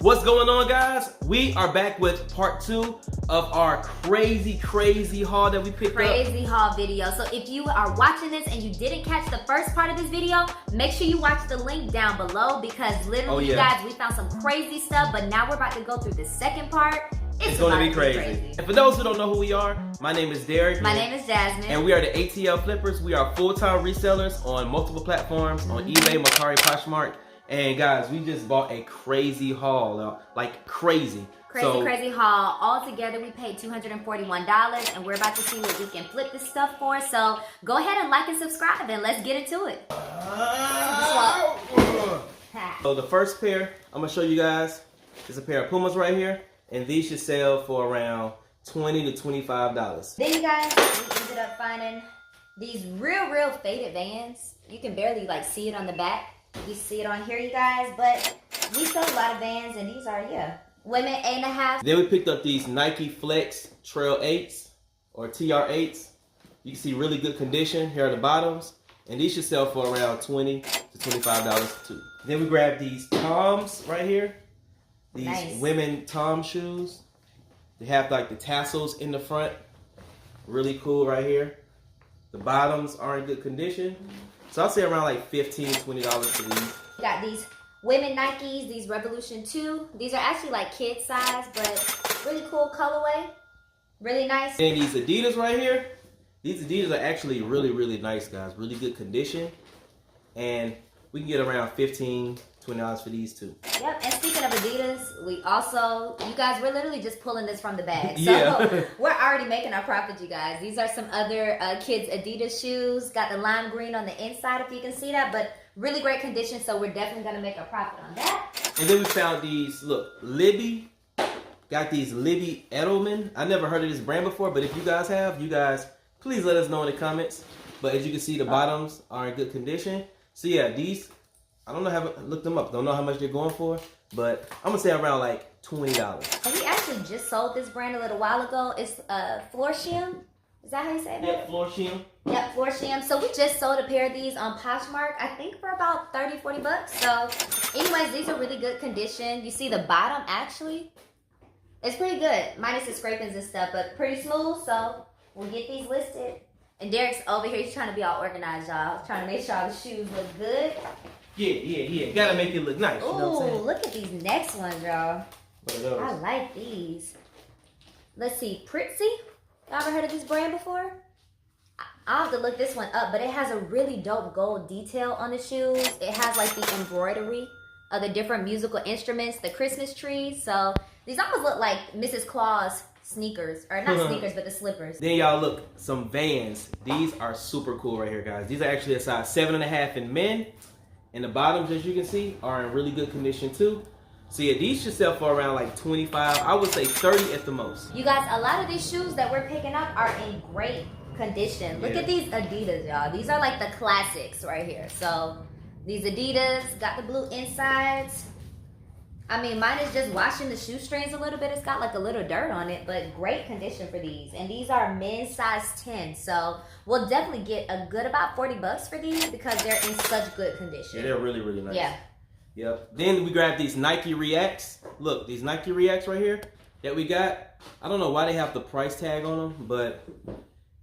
What's going on, guys? We are back with part 2 of our crazy haul that we picked up. Crazy haul video. So if you are watching this and you didn't catch the first part of this video, make sure you watch the link down below because literally, you guys, we found some crazy stuff, but now we're about to go through the second part. It's gonna be crazy. And for those who don't know who we are, my name is Derek. My name is Jasmine. And we are the ATL Flippers. We are full-time resellers on multiple platforms, on eBay, Mercari, Poshmark. And guys, we just bought a crazy haul, like crazy. Crazy haul. All together, we paid $241, and we're about to see what we can flip this stuff for. So go ahead and like and subscribe, and let's get into it. So the first pair I'm gonna show you guys is a pair of Pumas right here, and these should sell for around $20 to $25. Then you guys, we ended up finding these real faded Vans. You can barely like see it on the back. You see it on here, you guys, but we sell a lot of Vans, and these are, women 8.5. Then we picked up these Nike Flex Trail 8s, or TR8s. You can see really good condition. Here are the bottoms, and these should sell for around $20 to $25 too. Then we grabbed these Toms right here. These women Tom shoes. They have like the tassels in the front. Really cool right here. The bottoms are in good condition. So I'll say around like $15, $20 for these. We got these women Nikes, these Revolution 2. These are actually like kid size, but really cool colorway. Really nice. And these Adidas right here. These Adidas are actually really nice, guys. Really good condition. And we can get around $15, $20 for these too. Yep, and speaking of Adidas, we also, you guys, we're literally just pulling this from the bag. So we're already making our profit, you guys. These are some other kids' Adidas shoes. Got the lime green on the inside, if you can see that, but really great condition, so we're definitely going to make a profit on that. And then we found these, look, Libby. Got these Libby Edelman. I never heard of this brand before, but if you guys have, you guys, please let us know in the comments. But as you can see, the bottoms are in good condition. So yeah, these, I don't know, haven't looked them up. Don't know how much they're going for, but I'm gonna say around like $20. And we actually just sold this brand a little while ago. It's Florsheim. Is that how you say it? Yep, Florsheim. Yep, Florsheim. So we just sold a pair of these on Poshmark, I think for about $30, $40. So anyways, these are really good condition. You see the bottom actually, it's pretty good. Minus the scrapings and stuff, but pretty smooth. So we'll get these listed. And Derek's over here, he's trying to be all organized, y'all. Trying to make sure all the shoes look good. Yeah. Gotta make it look nice. Ooh, you know what I'm saying? Look at these next ones, y'all. What are those? I like these. Let's see, Pritzy. Y'all ever heard of this brand before? I'll have to look this one up, but it has a really dope gold detail on the shoes. It has like the embroidery of the different musical instruments, the Christmas trees. So these almost look like Mrs. Claus sneakers, or not sneakers, but the slippers. Then y'all look, some Vans. These are super cool right here, guys. These are actually a size 7.5 in men. And the bottoms, as you can see, are in really good condition too. So yeah, these should sell for around like $25. I would say $30 at the most. You guys, a lot of these shoes that we're picking up are in great condition. Look at these Adidas, y'all. These are like the classics right here. So these Adidas got the blue insides. I mean, mine is just washing the shoestrings a little bit. It's got like a little dirt on it, but great condition for these. And these are men's size 10. So we'll definitely get a good about $40 for these because they're in such good condition. Yeah, they're really nice. Yeah. Yep. Then we grabbed these Nike Reacts. Look, these Nike Reacts right here that we got. I don't know why they have the price tag on them, but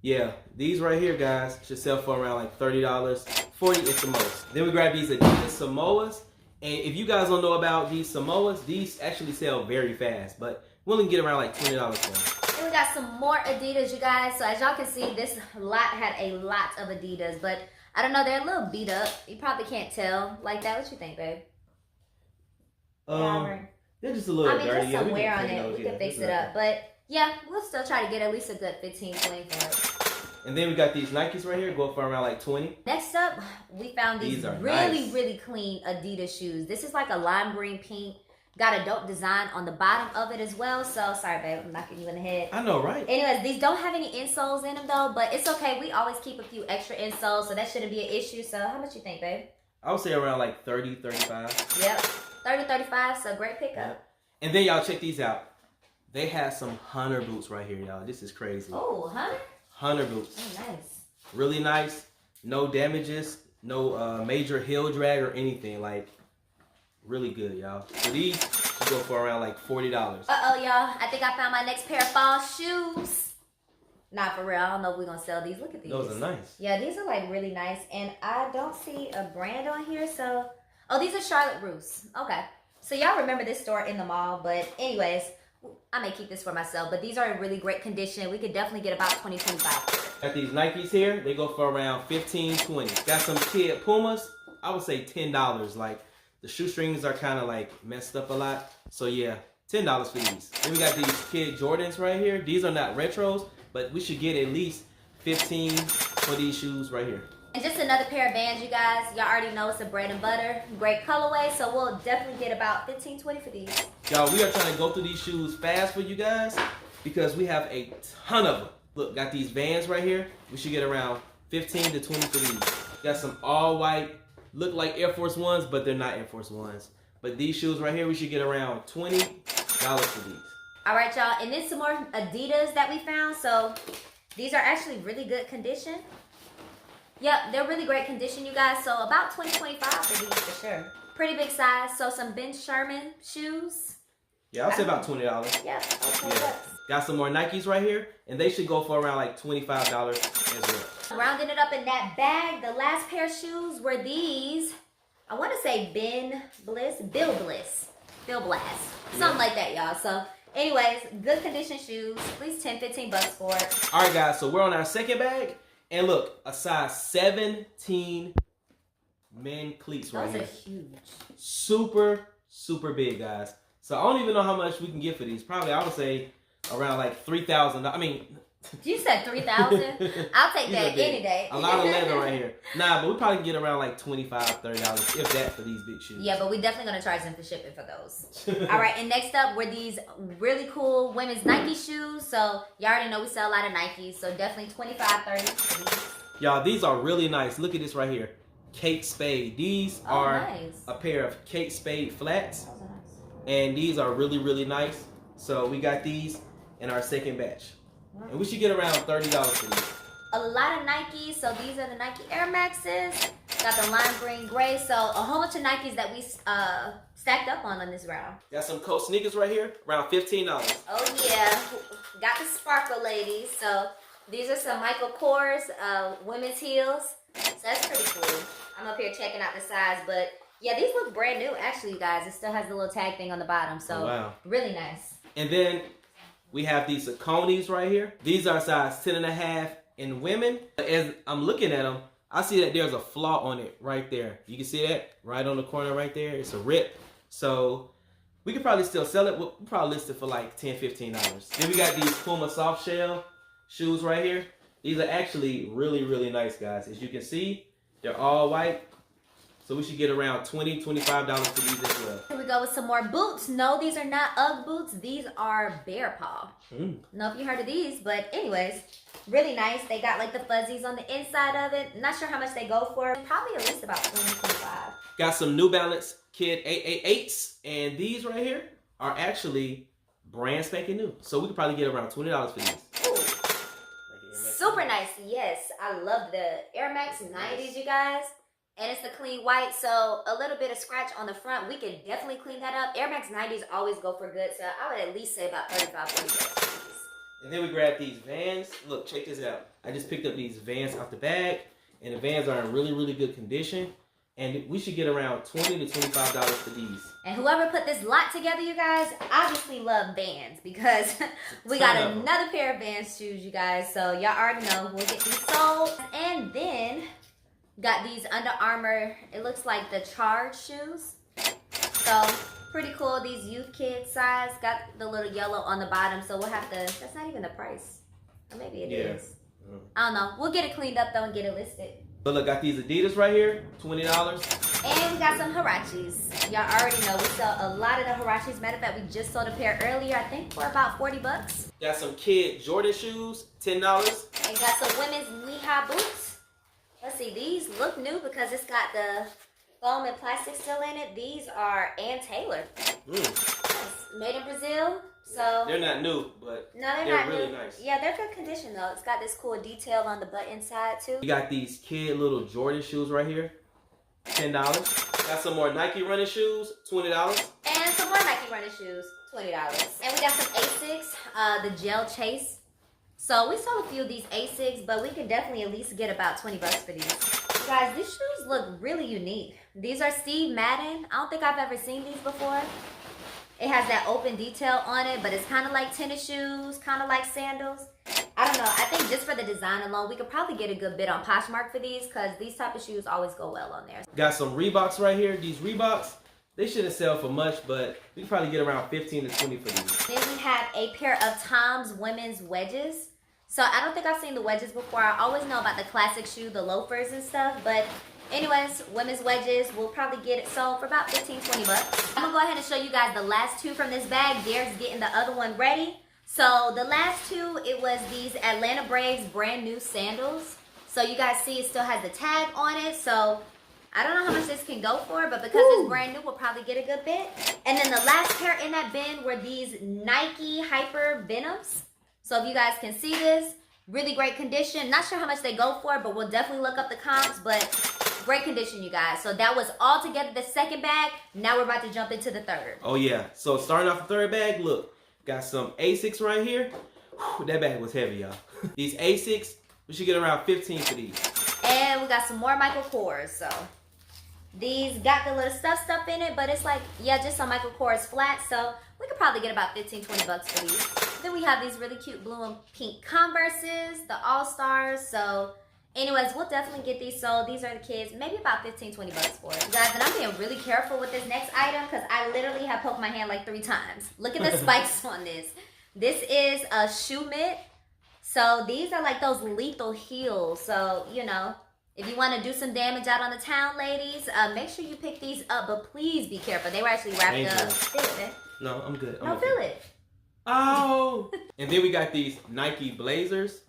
yeah, these right here, guys, should sell for around like $30, $40 at the most. Then we grabbed these Adidas Samoas. And if you guys don't know about these Samoas, these actually sell very fast, but we'll only get around like $20 for them. And we got some more Adidas, you guys. So as y'all can see, this lot had a lot of Adidas, but I don't know, they're a little beat up. You probably can't tell like that. What you think, babe? They're just a little dirty. Just some wear on it. We can fix it up. But yeah, we'll still try to get at least a good 15, 20 for it. And then we got these Nikes right here, go for around like 20. Next up, we found these really clean Adidas shoes. This is like a lime green pink. Got a dope design on the bottom of it as well. So, sorry, babe, I'm knocking you in the head. I know, right? Anyways, these don't have any insoles in them, though. But it's okay. We always keep a few extra insoles, so that shouldn't be an issue. So, how much you think, babe? I would say around like 30, 35. Yep, 30, 35. So, great pickup. Yep. And then, y'all, check these out. They have some Hunter boots right here, y'all. This is crazy. Oh, Hunter? Hunter boots. Oh, nice. Really nice. No damages. No major heel drag or anything. Like, really good, y'all. So these go for around like $40. Uh-oh, y'all. I think I found my next pair of fall shoes. Not for real. I don't know if we're going to sell these. Look at these. Those are nice. Yeah, these are like really nice. And I don't see a brand on here, so... Oh, these are Charlotte Russe. Okay. So y'all remember this store in the mall, but anyways, I may keep this for myself, but these are in really great condition. We could definitely get about 20, 25. Got these Nikes here. They go for around 15, 20. Got some kid Pumas. I would say $10. Like, the shoestrings are kind of like messed up a lot. So yeah, $10 for these. Then we got these kid Jordans right here. These are not retros, but we should get at least 15 for these shoes right here. And just another pair of Vans, you guys. Y'all already know it's a bread and butter. Great colorway, so we'll definitely get about 15, 20 for these. Y'all, we are trying to go through these shoes fast for you guys because we have a ton of them. Look, got these Vans right here. We should get around 15 to 20 for these. Got some all white, look like Air Force Ones, but they're not Air Force Ones. But these shoes right here, we should get around $20 for these. All right, y'all, and then some more Adidas that we found. So these are actually really good condition. Yep, they're really great condition, you guys. So about 20, 25 for these for sure. Pretty big size. So some Ben Sherman shoes. Yeah, I'll say about $20. Yep, okay. Yeah. Got some more Nikes right here, and they should go for around like $25 as well. Rounding it up in that bag, the last pair of shoes were these. I want to say Bill Blast. Something like that, y'all. So anyways, good condition shoes. At least 10, 15 bucks for it. All right, guys, so we're on our second bag. And look, a size 17 men cleats right here. Those are huge. Super, super big, guys. So I don't even know how much we can get for these. Probably, I would say around like $3,000. I mean... You said 3,000? I'll take that any day. A lot of leather right here. Nah, but we probably can get around like $25, $30, if that, for these big shoes. Yeah, but we definitely going to charge them for shipping for those. All right, and next up were these really cool women's Nike shoes. So y'all already know we sell a lot of Nikes. So definitely 25, 30 for these. Y'all, these are really nice. Look at this right here. Kate Spade. These are nice. A pair of Kate Spade flats. Those are nice. And these are really, really nice. So we got these in our second batch. And we should get around $30 for these. A lot of Nikes. So these are the Nike Air Maxes. Got the lime green gray. So a whole bunch of Nikes that we stacked up on this round. Got some Coach sneakers right here. Around $15. Oh yeah. Got the sparkle ladies. So these are some Michael Kors women's heels. So that's pretty cool. I'm up here checking out the size. But yeah, these look brand new actually, you guys. It still has the little tag thing on the bottom. So wow. Really nice. And then we have these Sauconys right here. These are size 10.5 in women. As I'm looking at them, I see that there's a flaw on it right there. You can see that right on the corner right there. It's a rip. So we could probably still sell it. We'll probably list it for like $10, $15. Then we got these Puma soft shell shoes right here. These are actually really, really nice, guys. As you can see, they're all white. So we should get around $20, $25 for these as well. Here we go with some more boots. No, these are not UGG boots. These are Bear Paw. Know if you heard of these, but anyways, really nice. They got like the fuzzies on the inside of it. Not sure how much they go for. Probably at least about 20, 25. Got some New Balance Kid 888s, and these right here are actually brand spanking new. So we could probably get around $20 for these. Ooh. Super nice. Yes, I love the Air Max 90s, you guys. And it's the clean white, so a little bit of scratch on the front. We could definitely clean that up. Air Max 90s always go for good, so I would at least say about 35, 40 bucks. And then we grabbed these Vans. Look, check this out. I just picked up these Vans out the bag, and the Vans are in really, really good condition. And we should get around $20 to $25 for these. And whoever put this lot together, you guys, obviously love Vans because we got another pair of Vans shoes, you guys. So y'all already know we'll get these sold. And then got these Under Armour, it looks like the Charge shoes. So pretty cool. These youth kid size. Got the little yellow on the bottom. So we'll have to, that's not even the price. Or maybe it is. I don't know. We'll get it cleaned up though and get it listed. But look, got these Adidas right here, $20. And we got some Huaraches. Y'all already know we sell a lot of the Huaraches. Matter of fact, we just sold a pair earlier, I think for about 40 bucks. Got some kid Jordan shoes, $10. And got some women's knee-high boots. Let's see, these look new because it's got the foam and plastic still in it. These are Ann Taylor. Yes, made in Brazil. So they're not new, but no, they're not really new. Nice. Yeah, they're good condition though. It's got this cool detail on the butt inside too. We got these kid little Jordan shoes right here, $10. Got some more Nike running shoes, $20. And some more Nike running shoes, $20. And we got some Asics, the gel chase. So we saw a few of these Asics, but we can definitely at least get about 20 bucks for these. Guys, these shoes look really unique. These are Steve Madden. I don't think I've ever seen these before. It has that open detail on it, but it's kind of like tennis shoes, kind of like sandals. I don't know. I think just for the design alone, we could probably get a good bit on Poshmark for these because these type of shoes always go well on there. Got some Reeboks right here. These Reeboks, they shouldn't sell for much, but we can probably get around 15 to 20 for these. Then we have a pair of Tom's women's wedges. So I don't think I've seen the wedges before. I always know about the classic shoe, the loafers and stuff, but anyways, women's wedges, we'll probably get it sold for about 15, 20 bucks. I'm gonna go ahead and show you guys the last two from this bag. Derek's getting the other one ready. So the last two, it was these Atlanta Braves brand new sandals. So you guys see it still has the tag on it. So I don't know how much this can go for, but because it's brand new, we'll probably get a good bit. And then the last pair in that bin were these Nike Hyper Venoms. So if you guys can see this, really great condition. Not sure how much they go for, but we'll definitely look up the comps, but great condition, you guys. So that was all together the second bag. Now we're about to jump into the third. Oh yeah, so starting off the third bag, look, got some Asics right here. Whew, that bag was heavy, y'all. These Asics, we should get around 15 for these. And we got some more Michael Kors, so. These got the little stuff in it, but it's like, yeah, just some Michael Kors flat, so we could probably get about 15, 20 bucks for these. Then we have these really cute blue and pink Converses, the All-Stars, so anyways, we'll definitely get these sold. These are the kids, maybe about 15, 20 bucks for it. Guys, and I'm being really careful with this next item because I literally have poked my hand like 3 times. Look at the spikes on this. This is a shoe mitt. So these are like those lethal heels. So, you know, if you want to do some damage out on the town, ladies, make sure you pick these up, but please be careful. They were actually wrapped up. Feel it, man. No, I'm good. No, feel it. Oh! And then we got these Nike Blazers.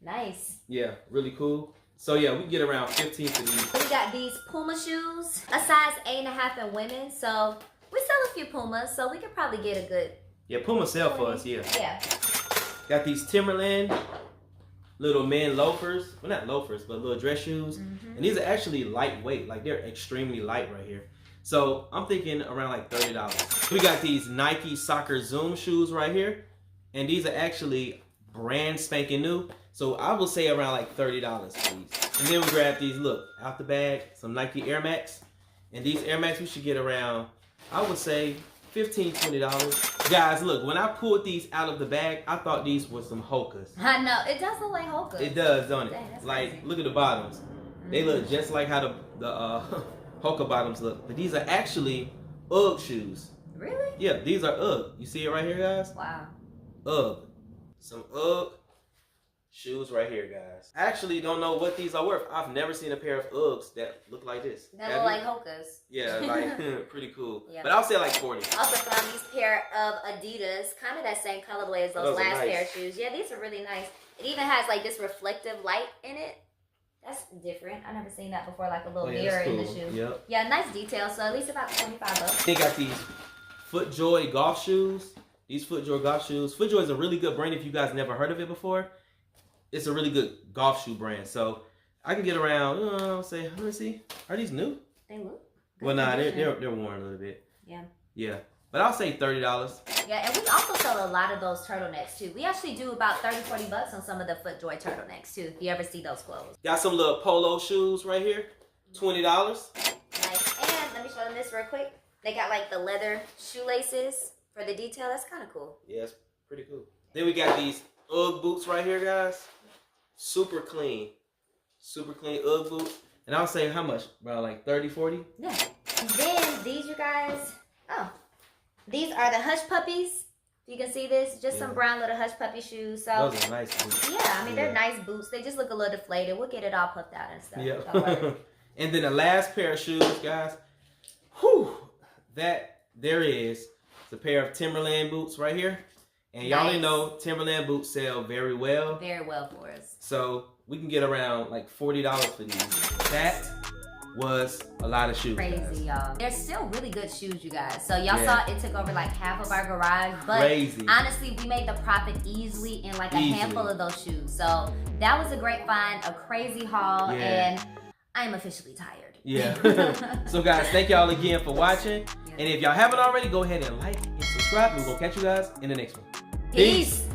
Nice. Yeah, really cool. So yeah, we can get around 15 for these. We got these Puma shoes, a size 8.5 in women. So we sell a few Pumas, so we could probably get a good. Yeah, Puma sell for us, yeah. Yeah. Got these Timberland little men loafers. Well, not loafers, but little dress shoes. And these are actually lightweight. Like, they're extremely light right here. So I'm thinking around like $30. We got these Nike Soccer Zoom shoes right here. And these are actually brand spanking new. So I will say around like $30 for these. And then we grab these, look, out the bag, some Nike Air Max. And these Air Max we should get around, I would say, $15, $20. Guys, look, when I pulled these out of the bag, I thought these were some Hokas. I know, it does look like Hoka. It does, don't it? Dang, like, crazy. look at the bottoms. They look just like how the Hoka bottoms look. But these are actually UGG shoes. Really? Yeah, these are UGG. You see it right here, guys? Wow. UGG. Some UGG shoes right here, guys. I actually don't know what these are worth. I've never seen a pair of UGGs that look like this. That look like Hokas. Yeah, like pretty cool. Yeah. But I'll say like 40. Also found these pair of Adidas, kind of that same colorway as those last nice. pair of shoes. Yeah, these are really nice. It even has like this reflective light in it. That's different. I've never seen that before, like a little mirror in the shoe. Yep. Yeah, nice detail. So at least about 25 bucks. They got these FootJoy golf shoes. These FootJoy golf shoes. FootJoy is a really good brand if you guys never heard of it before. It's a really good golf shoe brand. So I can get around, say, let me see. Are these new? They look good. Well, nah, they're worn a little bit. Yeah. Yeah. But I'll say $30. Yeah, and we also sell a lot of those turtlenecks too. We actually do about 30, 40 bucks on some of the FootJoy turtlenecks too, if you ever see those clothes. Got some little polo shoes right here. $20. Nice. And let me show them this real quick. They got like the leather shoelaces for the detail. That's kind of cool. Yeah, it's pretty cool. Then we got these UGG boots right here, guys. Super clean. Super clean UGG boots. And I'll say how much? About like 30, 40? Yeah. And then these, you guys, these are the Hush Puppies. You can see this, just some brown little Hush Puppy shoes. So those are nice boots. yeah, I mean, they're nice boots. They just look a little deflated. We'll get it all puffed out and stuff. Yeah. Don't worry. And then the last pair of shoes, guys. Whew. That there is. It's a pair of Timberland boots right here. And y'all already know Timberland boots sell very well. Very well for us. So we can get around like $40 for these. That was a lot of shoes. Crazy, y'all. They're still really good shoes, you guys. So y'all saw it took over like half of our garage. But crazy. Honestly, we made the profit easily in like a handful of those shoes. So that was a great find, a crazy haul, and I'm officially tired. Yeah. So guys, thank y'all again for watching. And if y'all haven't already, go ahead and like and subscribe. We're gonna catch you guys in the next one. Peace.